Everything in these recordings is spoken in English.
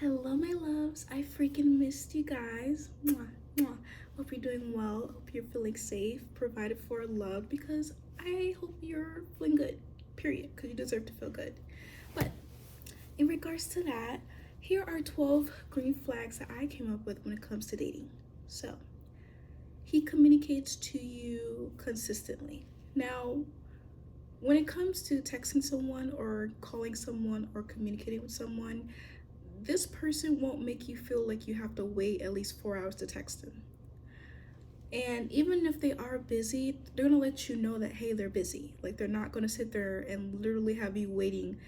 Hello, my loves. I freaking missed you guys. Mwah, mwah. Hope you're doing well. Hope you're feeling safe, provided for, loved, because I hope you're feeling good, period, because you deserve to feel good. But in regards to that, here are 12 green flags that I came up with when it comes to dating. So, he communicates to you consistently. Now, when it comes to texting someone or calling someone or communicating with someone, this person won't make you feel like you have to wait at least 4 hours to text them. And even if they are busy, they're gonna let you know that, hey, they're busy. Like, they're not gonna sit there and literally have you waiting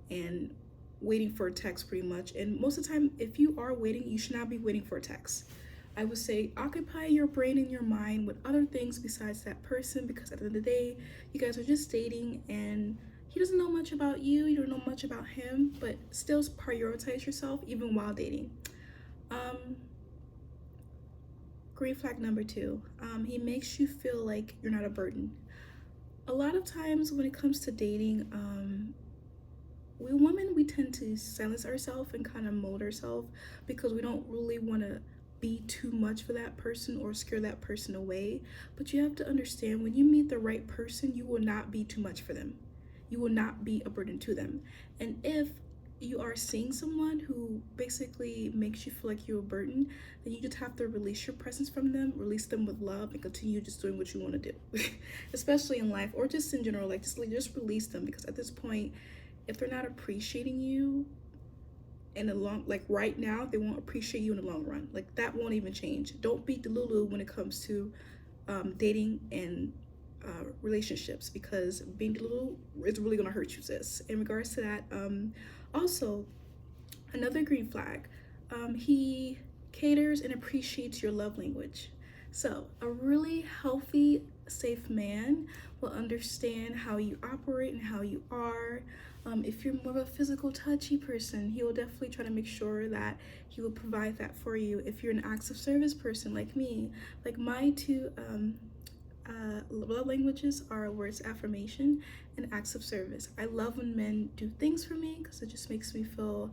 and waiting for a text pretty much. And most of the time, if you are waiting, you should not be waiting for a text. I would say occupy your brain and your mind with other things besides that person, because at the end of the day, you guys are just dating and he doesn't know much about you, you don't know much about him, but still prioritize yourself even while dating. Um, Green flag number two, he makes you feel like you're not a burden. A lot of times when it comes to dating, we women, we tend to silence ourselves and kind of mold ourselves because we don't really want to be too much for that person or scare that person away. But you have to understand, when you meet the right person, you will not be too much for them. You will not be a burden to them. And if you are seeing someone who basically makes you feel like you're a burden, then you just have to release your presence from them, release them with love, and continue just doing what you want to do. Especially in life or just in general, like just release them, because at this point, if they're not appreciating you in the long, like right now, they won't appreciate you in the long run. Like, that won't even change. Don't be delulu when it comes to dating and relationships, because being delulu is really gonna hurt you, sis. In regards to that, also another green flag, he caters and appreciates your love language. So a really healthy, safe man will understand how you operate and how you are. If you're more of a physical, touchy person, he will definitely try to make sure that he will provide that for you. If you're an acts of service person like me, like my two love languages are words of affirmation and acts of service. I love when men do things for me because it just makes me feel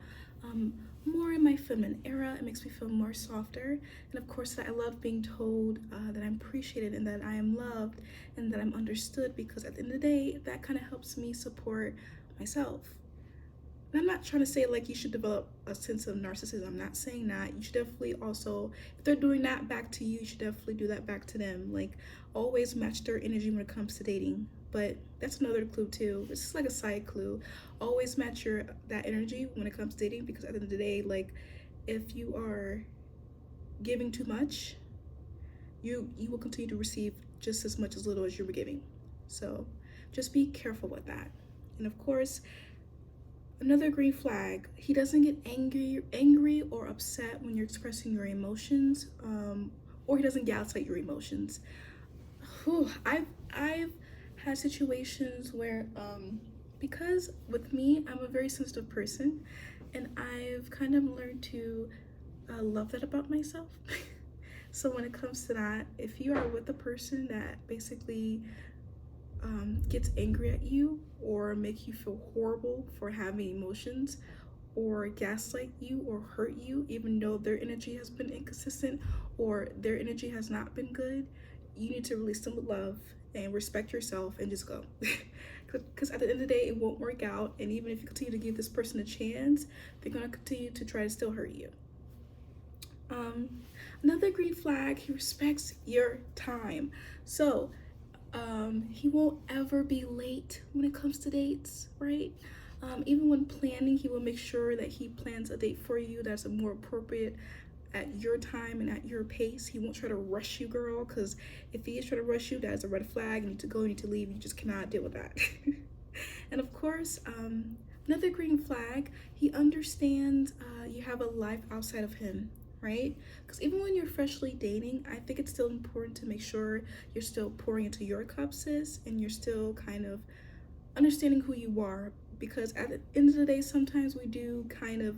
more in my feminine era. It makes me feel more softer. And of course, I love being told that I'm appreciated and that I am loved and that I'm understood, because at the end of the day, that kind of helps me support myself. And I'm not trying to say like you should develop a sense of narcissism. I'm not saying that. You should definitely also, if they're doing that back to you, you should definitely do that back to them. Like, always match their energy when it comes to dating. But that's another clue too. It's just like a side clue. Always match that energy when it comes to dating, because at the end of the day, like, if you are giving too much, you will continue to receive just as much as little as you were giving. So just be careful with that. And of course, another green flag, he doesn't get angry or upset when you're expressing your emotions, or he doesn't gaslight your emotions. Whew, I've had situations where, because with me, I'm a very sensitive person, and I've kind of learned to love that about myself. So when it comes to that, if you are with a person that basically gets angry at you or make you feel horrible for having emotions, or gaslight you or hurt you even though their energy has been inconsistent or their energy has not been good, you need to release them with love and respect yourself and just go. Because at the end of the day, it won't work out, and even if you continue to give this person a chance, they're going to continue to try to still hurt you. Another green flag, he respects your time. So he won't ever be late when it comes to dates, right? Even when planning, he will make sure that he plans a date for you that's more appropriate at your time and at your pace. He won't try to rush you, girl, because if he is trying to rush you, that is a red flag. You need to go, you need to leave. You just cannot deal with that. And of course, another green flag, he understands you have a life outside of him, right? Because even when you're freshly dating, I think it's still important to make sure you're still pouring into your cup, sis, and you're still kind of understanding who you are. Because at the end of the day, sometimes we do kind of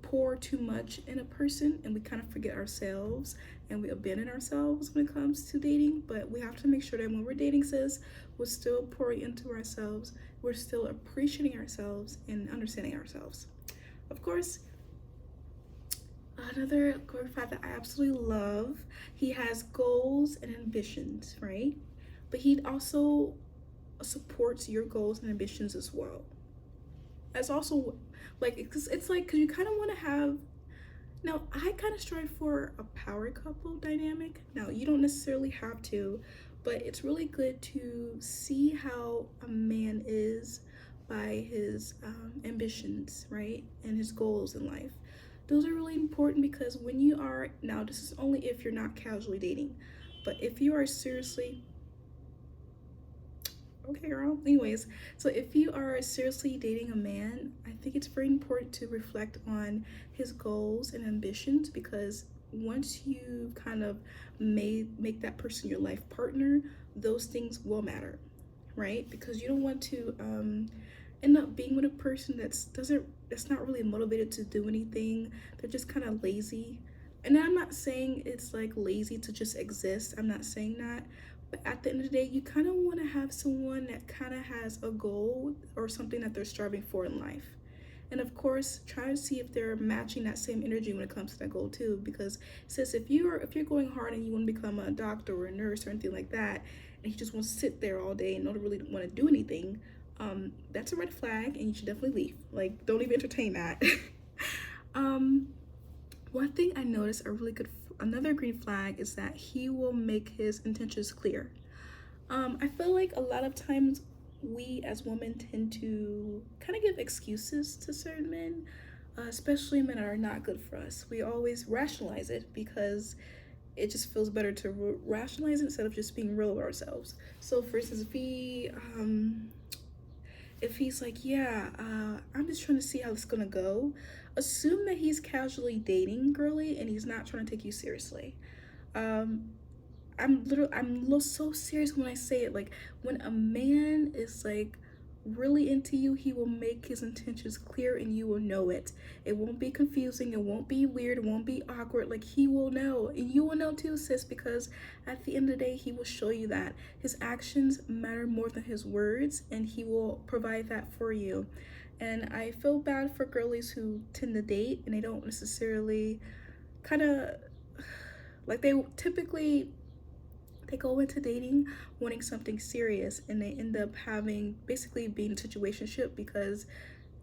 pour too much in a person and we kind of forget ourselves and we abandon ourselves when it comes to dating. But we have to make sure that when we're dating, sis, we're still pouring into ourselves, we're still appreciating ourselves and understanding ourselves. Of course, Another green flag that I absolutely love, he has goals and ambitions, right? But he also supports your goals and ambitions as well. That's also like it's like because you kind of want to have. Now, I kind of strive for a power couple dynamic. Now, you don't necessarily have to, but it's really good to see how a man is by his ambitions, right? And his goals in life. Those are really important because when you are, now, this is only if you're not casually dating, but if you are seriously, okay, girl. Anyways, so if you are seriously dating a man, I think it's very important to reflect on his goals and ambitions because once you kind of make that person your life partner, those things will matter, right? Because you don't want to end up being with a person that's not really motivated to do anything. They're just kind of lazy. And I'm not saying it's like lazy to just exist. I'm not saying that. But at the end of the day, you kind of want to have someone that kind of has a goal or something that they're striving for in life. And of course, try to see if they're matching that same energy when it comes to that goal too. Because sis, if you're going hard and you want to become a doctor or a nurse or anything like that, and you just want to sit there all day and don't really want to do anything, that's a red flag, and you should definitely leave. Like, don't even entertain that. um, One thing I noticed another green flag is that he will make his intentions clear. I feel like a lot of times we as women tend to kind of give excuses to certain men, especially men that are not good for us. We always rationalize it because it just feels better to rationalize it instead of just being real with ourselves. So, for instance, if he's like, yeah, I'm just trying to see how it's gonna go, assume that he's casually dating girly and he's not trying to take you seriously. Um, I'm so serious when I say it. Like, when a man is like really into you, he will make his intentions clear and you will know it. It won't be confusing, it won't be weird, it won't be awkward. Like, he will know, and you will know too, sis, because at the end of the day, he will show you that his actions matter more than his words, and he will provide that for you. And I feel bad for girlies who tend to date and they don't necessarily kind of like they go into dating wanting something serious and they end up having basically being a situationship because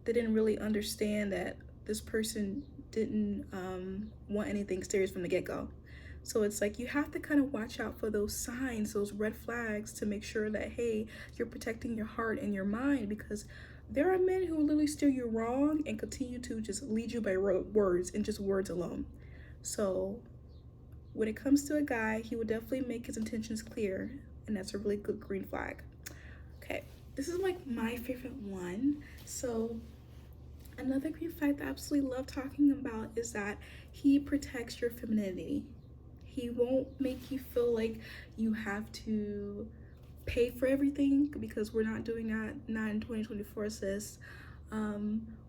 they didn't really understand that this person didn't want anything serious from the get-go. So it's like you have to kind of watch out for those signs, those red flags, to make sure that, hey, you're protecting your heart and your mind, because there are men who will literally steer you wrong and continue to just lead you by words and just words alone. So when it comes to a guy, he will definitely make his intentions clear, and that's a really good green flag. Okay, this is like my favorite one. So another green flag that I absolutely love talking about is that he protects your femininity. He won't make you feel like you have to pay for everything, because we're not doing that, not in 2024, sis.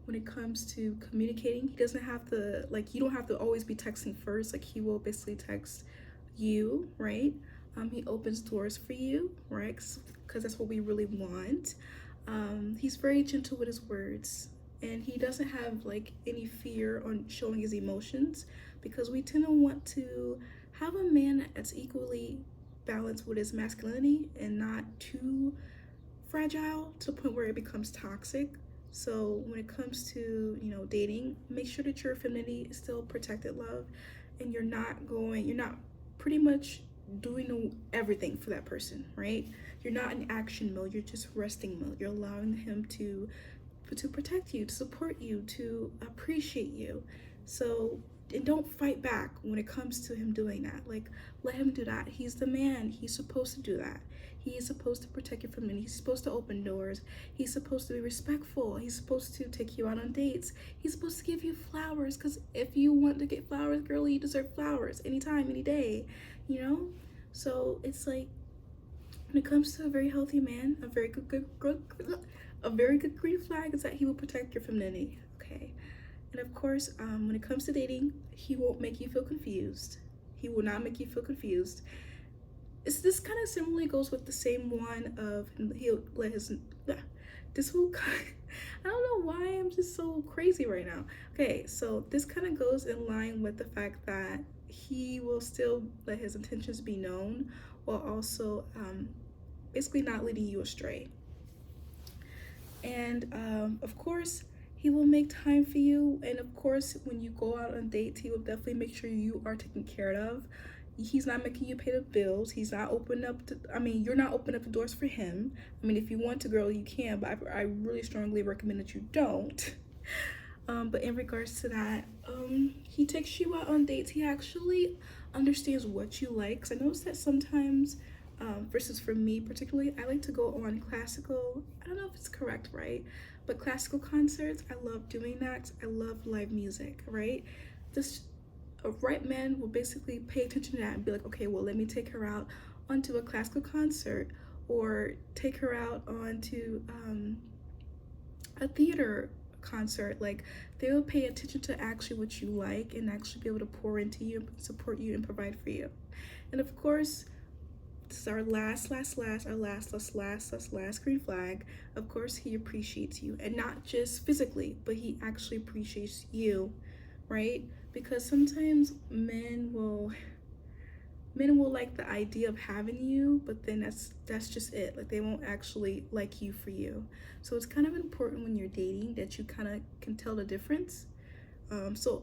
When it comes to communicating, he doesn't have to, like, you don't have to always be texting first. Like, he will basically text you, right? He opens doors for you, right? Because that's what we really want. He's very gentle with his words, and he doesn't have like any fear on showing his emotions, because we tend to want to have a man that's equally balanced with his masculinity and not too fragile to the point where it becomes toxic. So when it comes to, dating, make sure that your femininity is still protected, love, and you're not pretty much doing everything for that person, right? You're not in action mode, you're just resting mode. You're allowing him to protect you, to support you, to appreciate you. So, and don't fight back when it comes to him doing that. Like, let him do that. He's the man. He's supposed to do that. He is supposed to protect you from it. He's supposed to open doors. He's supposed to be respectful. He's supposed to take you out on dates. He's supposed to give you flowers, because if you want to get flowers, girl, you deserve flowers anytime, any day, you know? So it's like, when it comes to a very healthy man, a very good green flag is that he will protect your femininity. Okay. And of course, when it comes to dating, he won't make you feel confused. He will not make you feel confused. this kind of similarly goes with the same one of he'll let his this will I don't know why I'm just so crazy right now. Okay, so this kind of goes in line with the fact that he will still let his intentions be known while also basically not leading you astray. And of course, he will make time for you. And of course, when you go out on dates, he will definitely make sure you are taken care of. He's not making you pay the bills. He's not opening up to, I mean, you're not opening up the doors for him. I mean, if you want to, girl, you can, but I really strongly recommend that you don't. But in regards to that, he takes you out on dates. He actually understands what you like. Cause I noticed that sometimes, versus for me particularly, I like to go on classical. I don't know if it's correct, right? But classical concerts, I love doing that. I love live music, right? This a right man will basically pay attention to that and be like, okay, well, let me take her out onto a classical concert or take her out onto a theater concert. Like they will pay attention to actually what you like and actually be able to pour into you, support you, and provide for you. And of course, this is our last green flag. Of course, he appreciates you, and not just physically, but he actually appreciates you, right? Because sometimes men will like the idea of having you, but then that's just it. Like they won't actually like you for you. So it's kind of important when you're dating that you kind of can tell the difference. So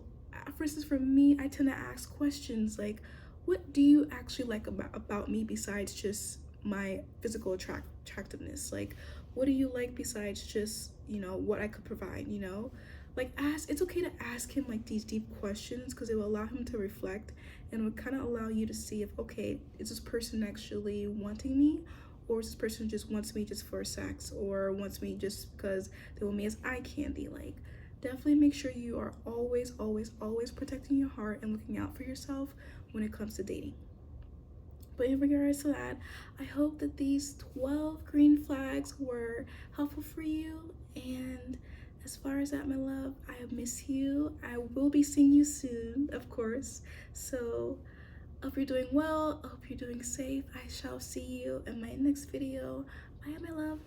for instance, for me, I tend to ask questions like, what do you actually like about me besides just my physical attractiveness? Like, what do you like besides just, what I could provide, like ask it's okay to ask him like these deep questions because it will allow him to reflect and it will kind of allow you to see if, okay, is this person actually wanting me, or is this person just wants me just for sex or wants me just because they want me as eye candy. Like definitely make sure you are always protecting your heart and looking out for yourself when it comes to dating. But in regards to that, I hope that these 12 green flags were helpful for you. And as far as that, my love, I miss you. I will be seeing you soon, of course. So I hope you're doing well. I hope you're doing safe. I shall see you in my next video. Bye, my love.